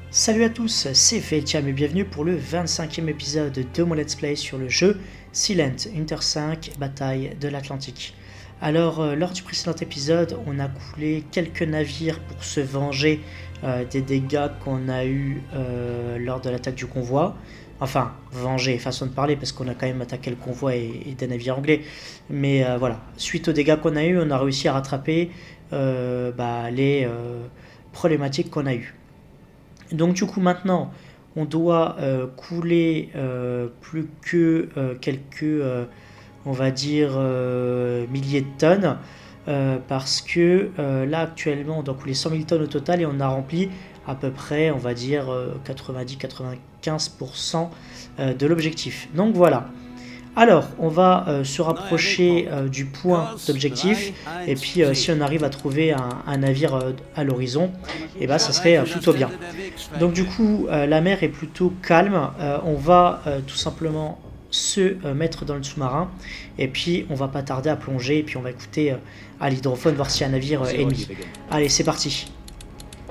Salut à tous, c'est Fetiam et bienvenue pour le 25e épisode de mon let's play sur le jeu Silent Hunter 5 Bataille de l'Atlantique. Alors, lors du précédent épisode, on a coulé quelques navires pour se venger des dégâts qu'on a eu lors de l'attaque du convoi. Enfin, venger, façon de parler, parce qu'on a quand même attaqué le convoi et des navires anglais. Mais voilà, suite aux dégâts qu'on a eu, on a réussi à rattraper les problématiques qu'on a eues. Donc du coup maintenant on doit couler plus que quelques on va dire milliers de tonnes parce que là actuellement on doit couler 100 000 tonnes au total et on a rempli à peu près on va dire 90-95% de l'objectif. Donc voilà. Alors, on va se rapprocher du point d'objectif, et puis si on arrive à trouver un navire à l'horizon, et ça serait plutôt bien. Donc du coup, la mer est plutôt calme, on va tout simplement se mettre dans le sous-marin, et puis on va pas tarder à plonger, et puis on va écouter à l'hydrophone, voir s'il y a un navire ennemi. Allez, c'est parti.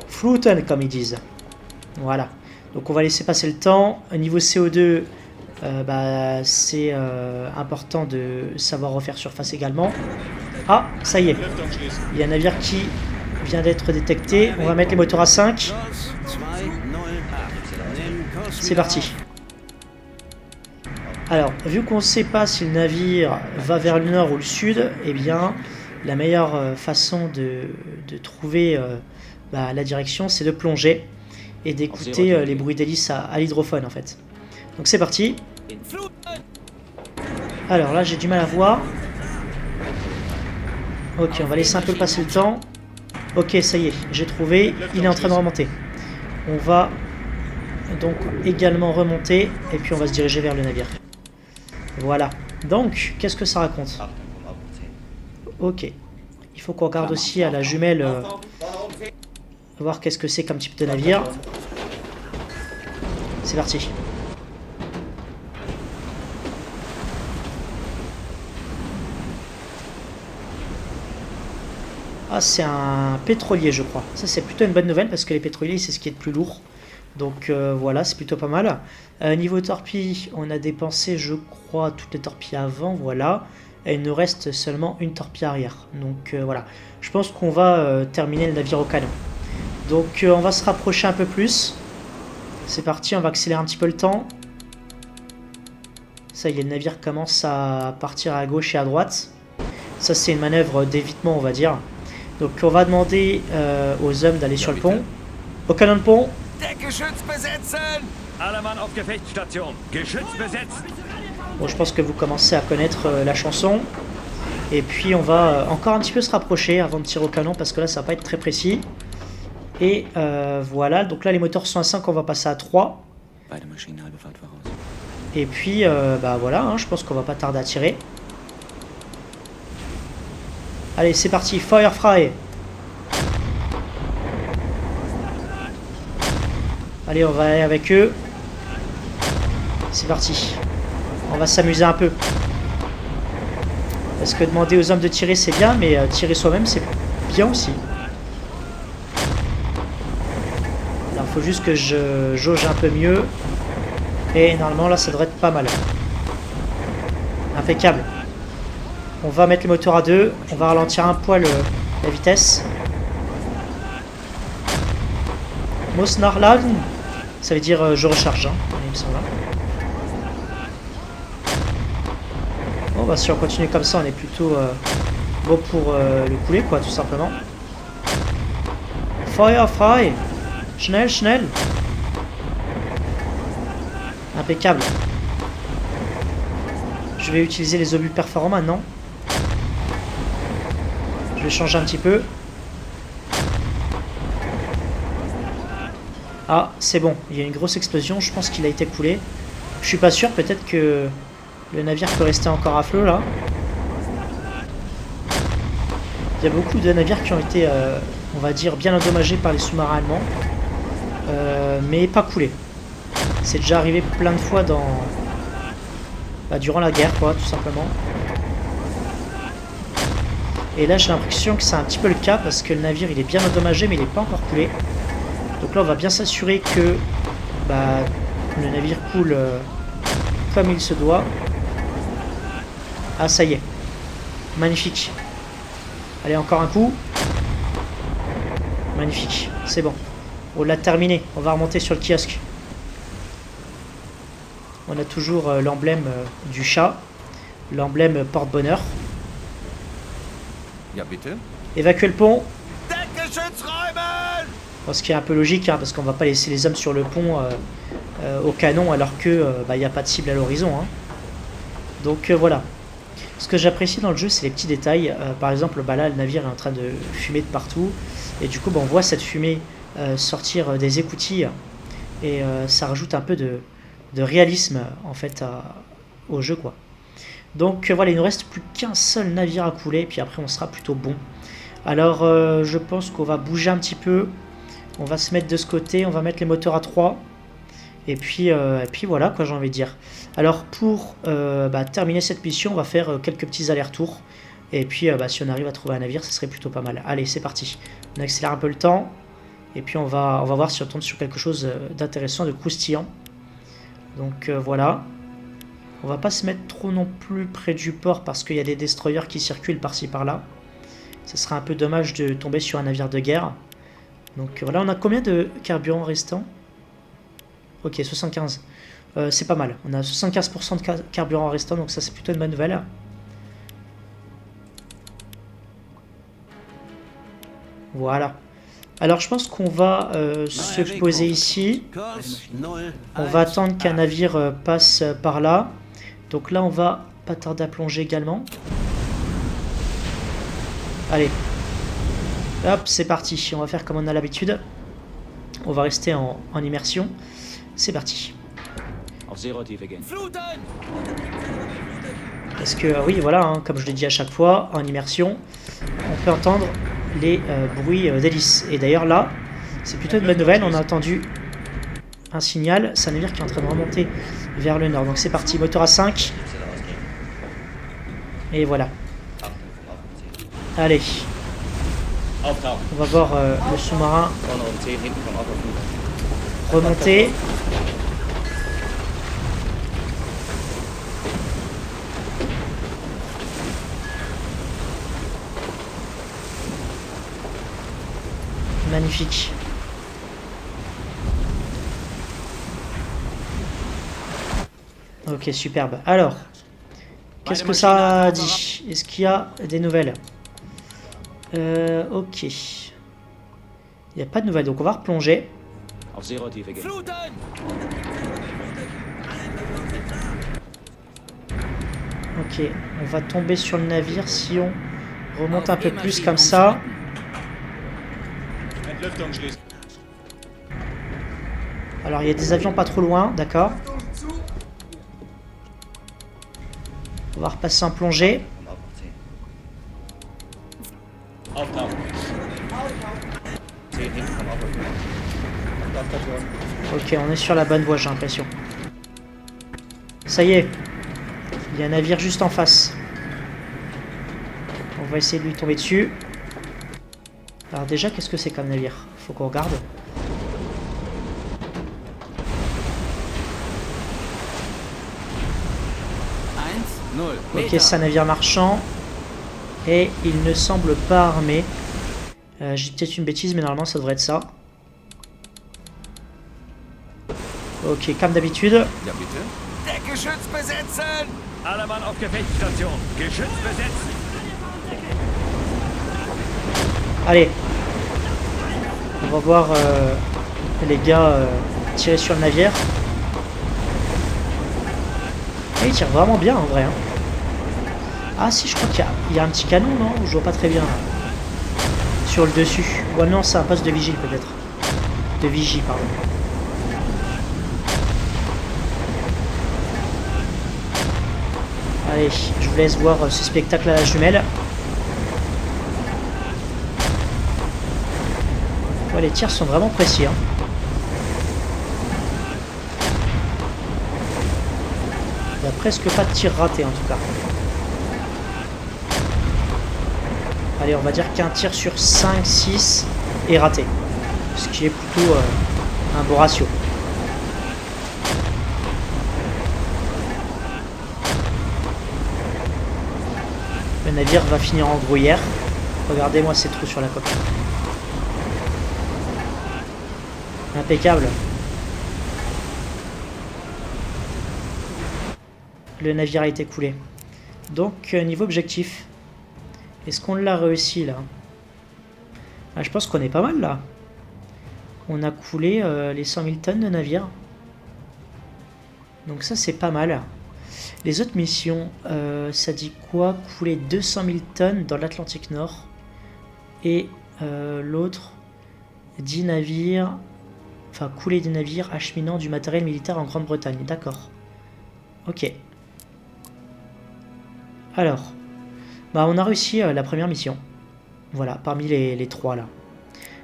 Fluten, comme ils disent. Voilà. Donc on va laisser passer le temps. Au niveau CO2... c'est important de savoir refaire surface également. Ah, ça y est, il y a un navire qui vient d'être détecté. On va mettre les moteurs à 5. C'est parti. Alors, vu qu'on ne sait pas si le navire va vers le nord ou le sud, eh bien, la meilleure façon de trouver la direction, c'est de plonger et d'écouter les bruits d'hélice à l'hydrophone en fait. Donc c'est parti. Alors là j'ai du mal à voir. Ok, on va laisser un peu passer le temps. Ok, ça y est, j'ai trouvé. Il est en train de remonter. On va donc également remonter et puis on va se diriger vers le navire. Voilà. Donc, qu'est-ce que ça raconte? Ok. Il faut qu'on regarde aussi à la jumelle voir qu'est-ce que c'est comme type de navire. C'est parti. Ah, c'est un pétrolier, je crois. Ça, c'est plutôt une bonne nouvelle parce que les pétroliers, c'est ce qui est le plus lourd. Donc voilà, c'est plutôt pas mal. Niveau torpille, on a dépensé, je crois, toutes les torpilles avant, voilà. Et il nous reste seulement une torpille arrière. Donc voilà. Je pense qu'on va terminer le navire au canon. Donc on va se rapprocher un peu plus. C'est parti, on va accélérer un petit peu le temps. Ça y est, le navire commence à partir à gauche et à droite. Ça, c'est une manœuvre d'évitement, on va dire. Donc on va demander aux hommes d'aller sur le pont. Au canon de pont. Bon, je pense que vous commencez à connaître la chanson. Et puis on va encore un petit peu se rapprocher avant de tirer au canon parce que là ça va pas être très précis. Et voilà, donc là les moteurs sont à 5, on va passer à 3. Et puis voilà, hein, je pense qu'on va pas tarder à tirer. Allez, c'est parti, fire fry. Allez, on va aller avec eux. C'est parti. On va s'amuser un peu. Parce que demander aux hommes de tirer, c'est bien, mais tirer soi-même, c'est bien aussi. Alors, il faut juste que je jauge un peu mieux. Et normalement, là, ça devrait être pas mal. Impeccable. On va mettre les moteurs à 2, on va ralentir un poil la vitesse. Mosnarladen, ça veut dire je recharge, hein, il me semble. Bon, si on continue comme ça, on est plutôt bon pour le couler, quoi, tout simplement. Fire fry, schnell, schnell. Impeccable. Je vais utiliser les obus perforants maintenant. Je vais changer un petit peu. Ah, c'est bon. Il y a une grosse explosion. Je pense qu'il a été coulé. Je suis pas sûr. Peut-être que le navire peut rester encore à flot, là. Il y a beaucoup de navires qui ont été, on va dire, bien endommagés par les sous-marins allemands. Mais pas coulés. C'est déjà arrivé plein de fois durant la guerre, quoi, tout simplement. Et là j'ai l'impression que c'est un petit peu le cas parce que le navire il est bien endommagé mais il n'est pas encore coulé. Donc là, on va bien s'assurer que bah, le navire coule comme il se doit. Ah, ça y est. Magnifique. Allez, encore un coup. Magnifique. C'est bon. On l'a terminé. On va remonter sur le kiosque. On a toujours l'emblème du chat. L'emblème porte-bonheur. Évacuer le pont. Bon, ce qui est un peu logique, hein, parce qu'on va pas laisser les hommes sur le pont au canon alors que il n'y a pas de cible à l'horizon. Hein. Donc voilà. Ce que j'apprécie dans le jeu, c'est les petits détails. Par exemple, là, le navire est en train de fumer de partout. Et du coup, on voit cette fumée sortir des écoutilles. Et ça rajoute un peu de réalisme en fait au jeu, quoi. Donc voilà, il ne nous reste plus qu'un seul navire à couler. Et puis après, on sera plutôt bon. Alors, je pense qu'on va bouger un petit peu. On va se mettre de ce côté. On va mettre les moteurs à 3. Et puis voilà, quoi, j'ai envie de dire. Alors, pour terminer cette mission, on va faire quelques petits allers-retours. Et puis, si on arrive à trouver un navire, ça serait plutôt pas mal. Allez, c'est parti. On accélère un peu le temps. Et puis, on va voir si on tombe sur quelque chose d'intéressant, de croustillant. Donc, voilà. On va pas se mettre trop non plus près du port parce qu'il y a des destroyers qui circulent par-ci par-là. Ce serait un peu dommage de tomber sur un navire de guerre. Donc, voilà, on a combien de carburant restant ? Ok, 75. C'est pas mal. On a 75% de carburant restant, donc ça c'est plutôt une bonne nouvelle. Voilà. Alors je pense qu'on va se poser ici. On va attendre qu'un navire passe par là. Donc là on va pas tarder à plonger également. Allez. Hop, c'est parti. On va faire comme on a l'habitude. On va rester en immersion. C'est parti. Parce que, oui, voilà, hein, comme je l'ai dit à chaque fois, en immersion, on peut entendre les bruits d'hélice. Et d'ailleurs, là, c'est plutôt une bonne nouvelle. On a entendu un signal. C'est un navire qui est en train de remonter vers le nord. Donc c'est parti, moteur à 5. Et voilà. Allez. On va voir le sous-marin remonter. Magnifique. Ok, superbe. Alors, qu'est-ce que ça dit? Est-ce qu'il y a des nouvelles? Ok. Il n'y a pas de nouvelles, donc on va replonger. Ok, on va tomber sur le navire si on remonte un peu plus comme ça. Alors il y a des avions pas trop loin, d'accord. On va repasser en plongée. Ok, on est sur la bonne voie, j'ai l'impression. Ça y est. Il y a un navire juste en face. On va essayer de lui tomber dessus. Alors déjà, qu'est-ce que c'est comme navire? Faut qu'on regarde. Ok, c'est un navire marchand. Et il ne semble pas armé. J'ai peut-être une bêtise, mais normalement ça devrait être ça. Ok, comme d'habitude. Allez. On va voir les gars tirer sur le navire. Et ils tirent vraiment bien en vrai. Hein. Ah si, je crois qu'il y a un petit canon, non? Je vois pas très bien. Sur le dessus. Ou non, c'est un poste de vigile peut-être. De vigie, pardon. Allez, je vous laisse voir ce spectacle à la jumelle. Ouais, les tirs sont vraiment précis. Hein. Il n'y a presque pas de tir raté en tout cas. Allez, on va dire qu'un tir sur 5, 6 est raté. Ce qui est plutôt un bon ratio. Le navire va finir en grouillère. Regardez-moi ces trous sur la coque. Impeccable. Le navire a été coulé. Donc, niveau objectif, est-ce qu'on l'a réussi là? Ah, je pense qu'on est pas mal là. On a coulé les 100 000 tonnes de navire. Donc ça, c'est pas mal. Les autres missions, ça dit quoi? Couler 200 000 tonnes dans l'Atlantique Nord. Et l'autre, 10 navires... Enfin, couler des navires acheminant du matériel militaire en Grande-Bretagne. D'accord. Ok. Alors, bah on a réussi la première mission. Voilà, parmi les trois là.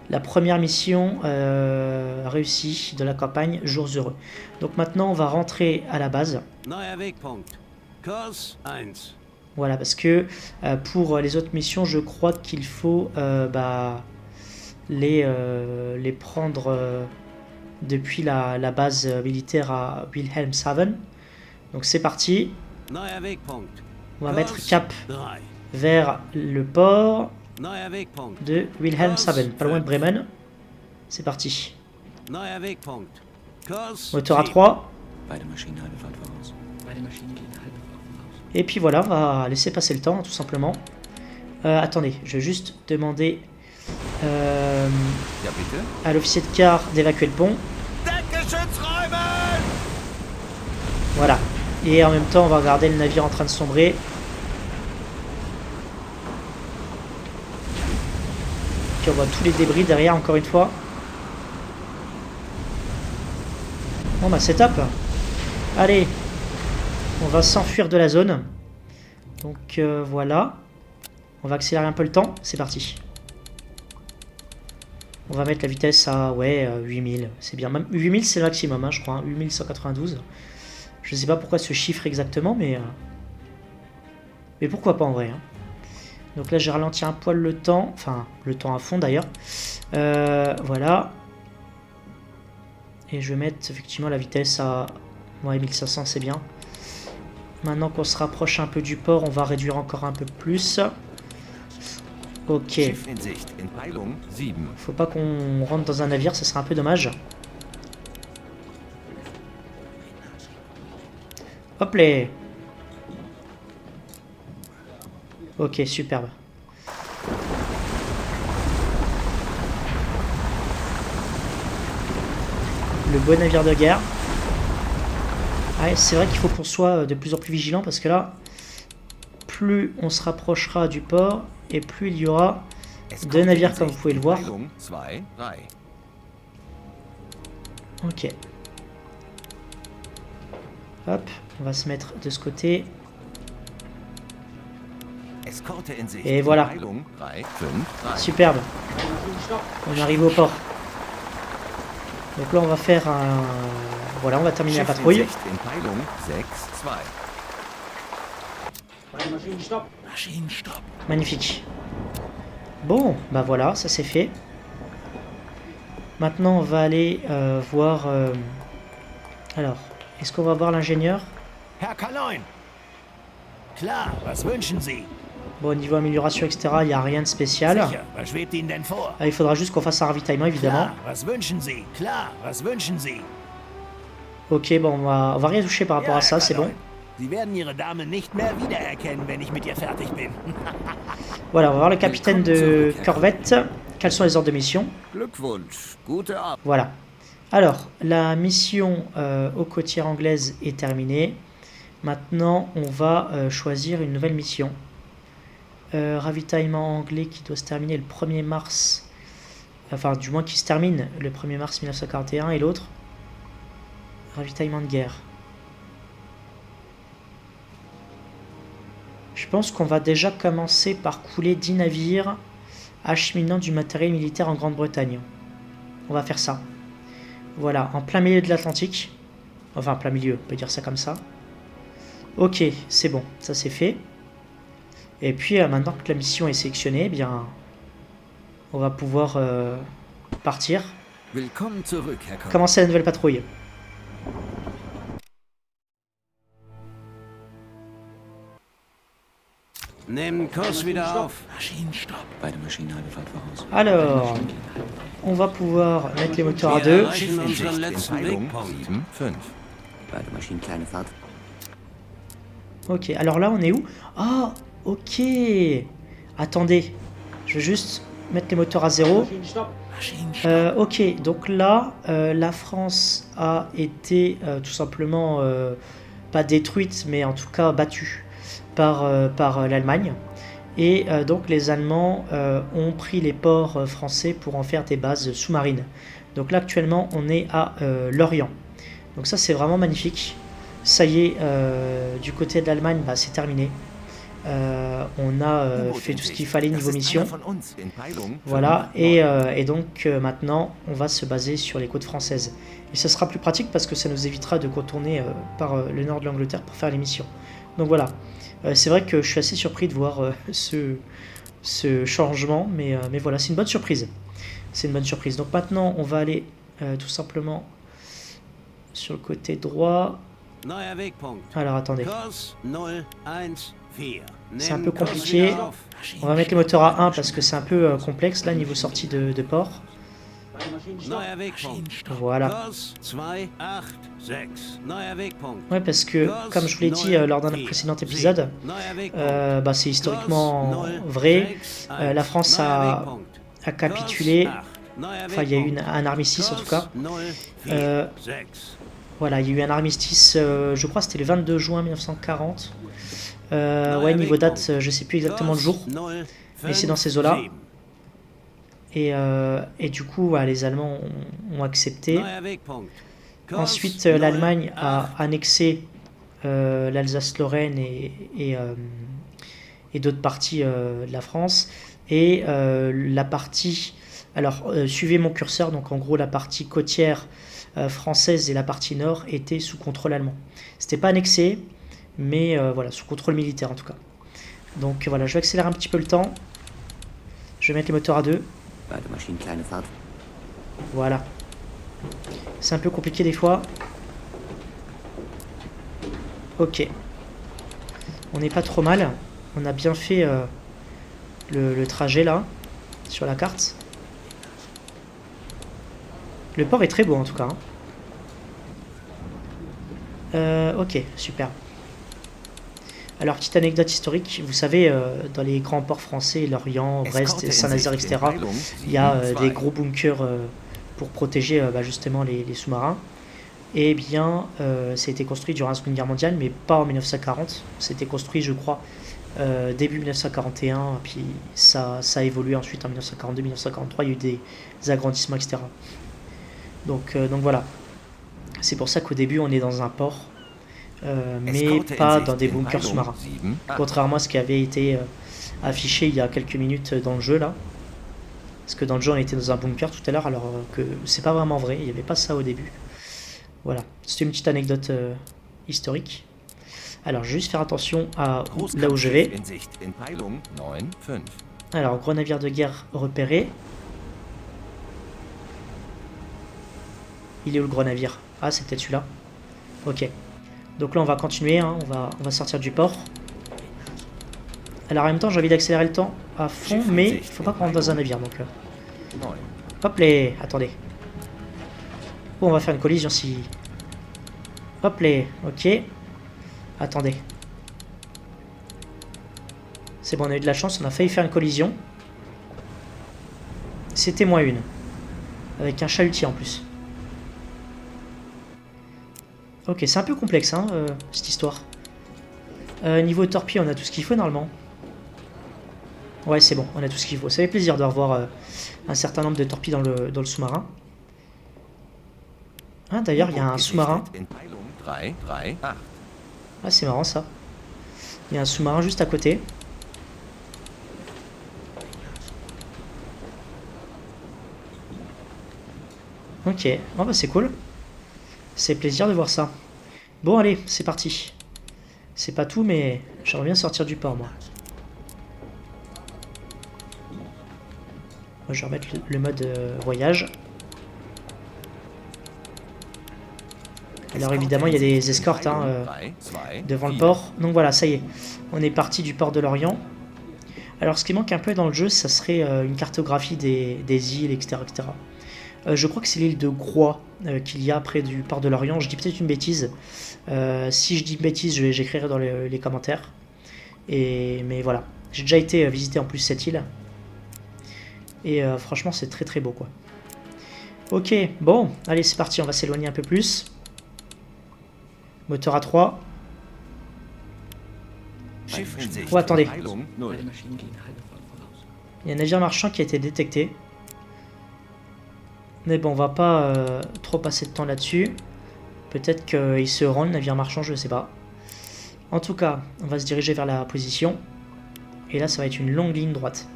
La première mission réussie de la campagne, jours heureux. Donc maintenant on va rentrer à la base. Voilà, parce que pour les autres missions, je crois qu'il faut les prendre depuis la base militaire à Wilhelmshaven. Donc c'est parti. On va mettre cap vers le port de Wilhelmshaven, pas loin de Bremen. C'est parti. Moteur à 3. Et puis voilà, on va laisser passer le temps, tout simplement. Attendez, je vais juste demander à l'officier de quart d'évacuer le pont. Voilà. Et en même temps, on va regarder le navire en train de sombrer. Puis on voit tous les débris derrière, encore une fois. Bon bah c'est top. Allez, on va s'enfuir de la zone. Donc voilà. On va accélérer un peu le temps. C'est parti. On va mettre la vitesse à 8000. C'est bien. Même 8000 c'est le maximum, hein, je crois. Hein, 8192. Je sais pas pourquoi ce chiffre exactement, mais pourquoi pas en vrai. Hein. Donc là j'ai ralenti un poil le temps. Enfin, le temps à fond d'ailleurs. Voilà. Et je vais mettre effectivement la vitesse à 1500, c'est bien. Maintenant qu'on se rapproche un peu du port, on va réduire encore un peu plus. Ok. Faut pas qu'on rentre dans un navire, ça serait un peu dommage. Hop là. Ok, superbe. Le beau navire de guerre. Ouais, c'est vrai qu'il faut qu'on soit de plus en plus vigilant parce que là, plus on se rapprochera du port et plus il y aura de navires comme vous pouvez le voir. Ok. Hop, on va se mettre de ce côté. Et voilà. Superbe. On arrive au port. Donc là on va faire un... Voilà, on va terminer la patrouille. Magnifique. Bon, bah voilà, ça c'est fait. Maintenant on va aller voir... Alors, est-ce qu'on va voir l'ingénieur? Bon, au niveau amélioration, etc., il n'y a rien de spécial. Il faudra juste qu'on fasse un ravitaillement, évidemment. Ok, bon, on va rien toucher par rapport à ça, c'est bon. Voilà, on va voir le capitaine de corvette. Quels sont les ordres de mission? Voilà. Alors, la mission aux côtières anglaises est terminée. Maintenant, on va choisir une nouvelle mission. Ravitaillement anglais qui doit se terminer le 1er mars. Enfin, du moins qui se termine le 1er mars 1941. Et l'autre, ravitaillement de guerre. Je pense qu'on va déjà commencer par couler 10 navires acheminant du matériel militaire en Grande-Bretagne. On va faire ça. Voilà, en plein milieu de l'Atlantique. Enfin, plein milieu, on peut dire ça comme ça. Ok, c'est bon, ça c'est fait. Et puis, maintenant que la mission est sélectionnée, eh bien, on va pouvoir partir. Willkommen zurück, Herr Kommandant. Commencez la nouvelle patrouille. Nehmen Kurs wieder auf. Maschinenstopp. Beide Maschinen halbe Fahrt voraus. Alors, on va pouvoir mettre les moteurs à Wir 2. erreichen unseren letzten Wegpunkt. 7, 5. Beide Maschinen kleine Fahrt. Ok, alors là, on est où? Ah, ok. Attendez, je vais juste mettre les moteurs à 0. Ok, donc là, la France a été tout simplement pas détruite, mais en tout cas battue par l'Allemagne. Et donc les Allemands ont pris les ports français pour en faire des bases sous-marines. Donc là actuellement on est à Lorient. Donc ça c'est vraiment magnifique. Ça y est, du côté de l'Allemagne, bah, c'est terminé. On a fait tout ce qu'il fallait niveau mission. Voilà, et donc maintenant on va se baser sur les côtes françaises. Et ça sera plus pratique parce que ça nous évitera de contourner par le nord de l'Angleterre pour faire les missions. Donc voilà, c'est vrai que je suis assez surpris de voir ce changement, mais voilà, c'est une bonne surprise. C'est une bonne surprise. Donc maintenant on va aller tout simplement sur le côté droit. Neuer Wegpunkt. Alors attendez. Kurs 0, 1, 4. C'est un peu compliqué. On va mettre les moteurs à 1 parce que c'est un peu complexe là niveau sortie de port. Neuer Wegpunkt. Voilà. Kurs 2, 8, 6. Neuer Wegpunkt. Ouais, parce que comme je vous l'ai dit lors d'un précédent épisode, bah, c'est historiquement vrai. La France a capitulé. Enfin, il y a eu un armistice en tout cas. Voilà, il y a eu un armistice, je crois que c'était le 22 juin 1940. Ouais, niveau date, je sais plus exactement le jour, mais c'est dans ces eaux-là. Et du coup, ouais, les Allemands ont accepté. Ensuite, l'Allemagne a annexé l'Alsace-Lorraine et d'autres parties de la France. Et la partie... Alors, suivez mon curseur, donc en gros, la partie côtière française et la partie nord étaient sous contrôle allemand. C'était pas annexé, mais voilà, sous contrôle militaire en tout cas. Donc voilà, je vais accélérer un petit peu le temps. Je vais mettre les moteurs à 2. Beide Maschinen kleine Fahrt. Voilà. C'est un peu compliqué des fois. Ok. On n'est pas trop mal. On a bien fait le trajet là, sur la carte. Le port est très beau en tout cas. Ok, super. Alors, petite anecdote historique, vous savez, dans les grands ports français, Lorient, Brest, Saint-Nazaire, etc., il y a des gros bunkers pour protéger bah, justement les sous-marins. Et bien, ça a été construit durant la Seconde Guerre mondiale, mais pas en 1940. C'était construit, je crois, début 1941, puis ça a évolué ensuite en 1942, 1943, il y a eu des agrandissements, etc. Donc voilà. C'est pour ça qu'au début, on est dans un port, mais pas dans des bunkers sous-marins. Contrairement à ce qui avait été affiché il y a quelques minutes dans le jeu, là. Parce que dans le jeu, on était dans un bunker tout à l'heure, alors que c'est pas vraiment vrai. Il n'y avait pas ça au début. Voilà. C'était une petite anecdote historique. Alors, je vais juste faire attention à là où je vais. Alors, gros navire de guerre repéré. Il est où le gros navire? Ah, c'est peut-être celui-là. Ok. Donc là, on va continuer. Hein. On va sortir du port. Alors, en même temps, j'ai envie d'accélérer le temps à fond, mais il faut pas qu'on rentre dans un navire. Donc, hop les. Attendez. Oh, on va faire une collision si. Hop les. Ok. Attendez. C'est bon, on a eu de la chance. On a failli faire une collision. C'était moins une. Avec un chalutier en plus. Ok, c'est un peu complexe, hein, cette histoire. Niveau torpille, on a tout ce qu'il faut, normalement. Ouais, c'est bon, on a tout ce qu'il faut. Ça fait plaisir de revoir un certain nombre de torpilles dans le sous-marin. Ah, d'ailleurs, il y a un sous-marin. Ah, c'est marrant, ça. Il y a un sous-marin juste à côté. Ok, oh, bah, c'est cool. C'est plaisir de voir ça. Bon, allez, c'est parti. C'est pas tout, mais j'aimerais bien sortir du port, moi. Je vais remettre le mode voyage. Alors évidemment, il y a des escortes hein, devant le port. Donc voilà, ça y est, on est parti du port de l'Orient. Alors ce qui manque un peu dans le jeu, ça serait une cartographie des îles, etc. etc. Je crois que c'est l'île de Groix qu'il y a près du port de l'Orient. Je dis peut-être une bêtise. Si je dis une bêtise, j'écrirai dans les commentaires. Mais voilà, j'ai déjà été visiter en plus cette île. Et franchement, c'est très très beau quoi. Ok, bon, allez c'est parti, on va s'éloigner un peu plus. Moteur à 3. Oh, attendez. Il y a un navire marchand qui a été détecté. Mais bon, on va pas trop passer de temps là-dessus. Peut-être qu'il se rend, le navire marchand, je sais pas. En tout cas, on va se diriger vers la position. Et là, ça va être une longue ligne droite.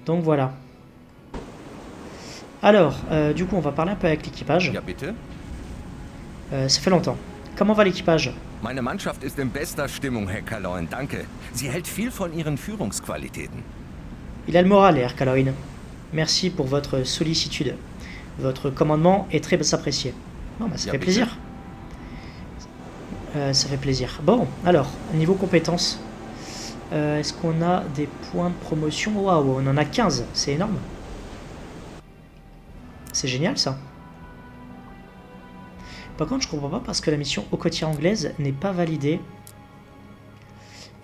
Donc voilà. Alors, du coup, on va parler un peu avec l'équipage. Ça fait longtemps. Comment va l'équipage? Meine Mannschaft ist in bester Stimmung, Herr Kaloin, danke. Sie hält viel von Ihren Führungsqualitäten. Il a le moral, Herr Kaloin. Merci pour votre sollicitude. Votre commandement est très apprécié. Bon, bah, ça fait plaisir. Ça fait plaisir. Bon, alors, niveau compétences, est-ce qu'on a des points de promotion? Waouh, on en a 15, c'est énorme. C'est génial ça. Par contre, je comprends pas parce que la mission aux côtières anglaise n'est pas validée.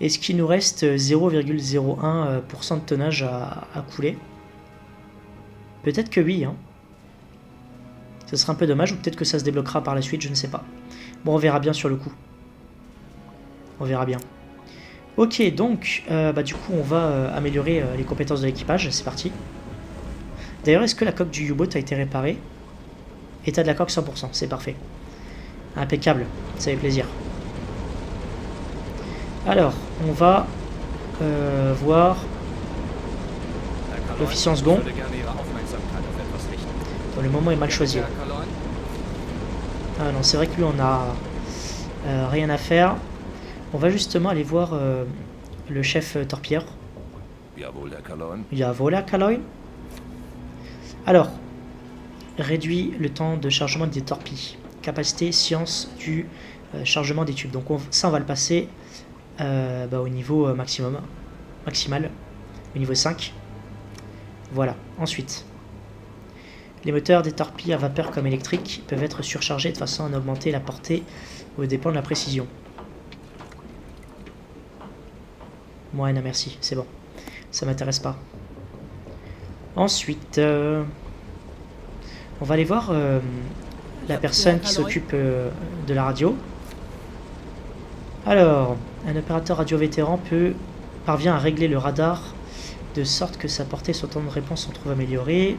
Est-ce qu'il nous reste 0,01% de tonnage à couler? Peut-être que oui. Hein. Ce sera un peu dommage ou peut-être que ça se débloquera par la suite, je ne sais pas. Bon, on verra bien sur le coup. On verra bien. Ok, donc, du coup, on va améliorer les compétences de l'équipage. C'est parti. D'ailleurs, est-ce que la coque du U-boat a été réparée? État de la coque 100%, c'est parfait. Impeccable, ça fait plaisir. Alors, on va voir l'officier en second. Bon, le moment est mal choisi. Ah non, c'est vrai que lui, on a rien à faire. On va justement aller voir le chef torpilleur. Jawohl, Herr Kaloin. Alors, réduit le temps de chargement des torpilles. Capacité, science du chargement des tubes. Donc ça, on va le passer au niveau maximal, au niveau 5. Voilà. Ensuite, les moteurs des torpilles à vapeur comme électriques peuvent être surchargés de façon à augmenter la portée au dépend de la précision. Ouais, non merci, c'est bon. Ça m'intéresse pas. Ensuite, on va aller voir la personne qui s'occupe de la radio. Alors, un opérateur radio vétéran parvient à régler le radar de sorte que sa portée et son temps de réponse s'en trouve amélioré.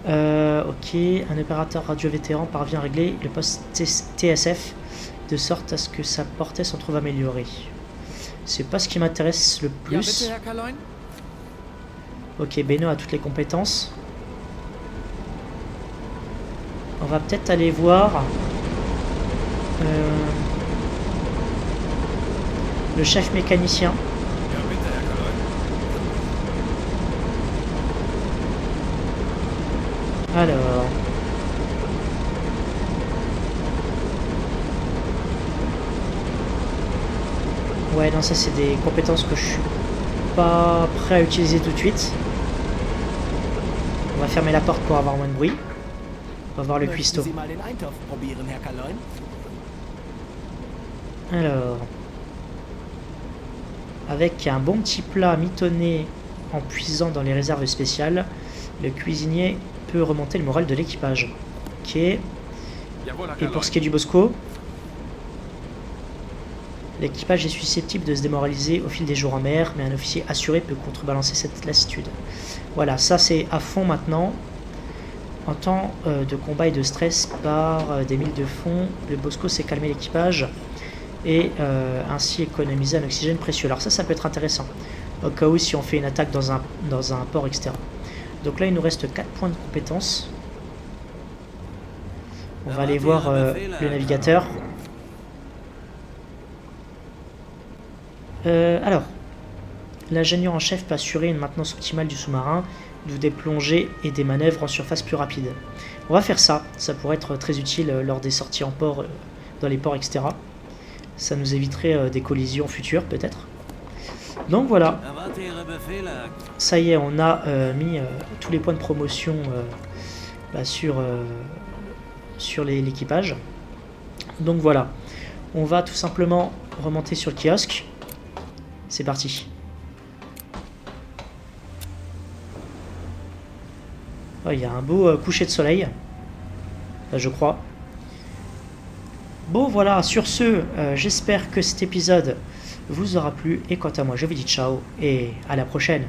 Ok, un opérateur radio vétéran parvient à régler le poste TSF de sorte à ce que sa portée s'en trouve améliorée. C'est pas ce qui m'intéresse le plus. Ok, Beno a toutes les compétences. On va peut-être aller voir le chef mécanicien. Alors... Ouais, non, ça c'est des compétences que je suis pas prêt à utiliser tout de suite. On va fermer la porte pour avoir moins de bruit. On va voir le cuistot. Alors... Avec un bon petit plat mitonné en puisant dans les réserves spéciales, le cuisinier peut remonter le moral de l'équipage. Ok. Et pour ce qui est du Bosco, l'équipage est susceptible de se démoraliser au fil des jours en mer, mais un officier assuré peut contrebalancer cette lassitude. Voilà, ça c'est à fond maintenant. En temps de combat et de stress par des milles de fond, le Bosco sait calmer l'équipage et ainsi économiser un oxygène précieux. Alors ça peut être intéressant, au cas où si on fait une attaque dans un port, etc. Donc là il nous reste 4 points de compétence. On va aller voir le navigateur. Alors, l'ingénieur en chef peut assurer une maintenance optimale du sous-marin d'où des plongées et des manœuvres en surface plus rapides. On va faire ça, ça pourrait être très utile lors des sorties en port, dans les ports, etc. Ça nous éviterait des collisions futures peut-être. Donc voilà, Erwarte Ihre Befehle. ça y est, on a mis tous les points de promotion sur l'équipage. Donc voilà, on va tout simplement remonter sur le kiosque. C'est parti. Oh, il y a un beau coucher de soleil, je crois. Bon voilà, sur ce, j'espère que cet épisode vous aura plu. Et quant à moi, je vous dis ciao et à la prochaine.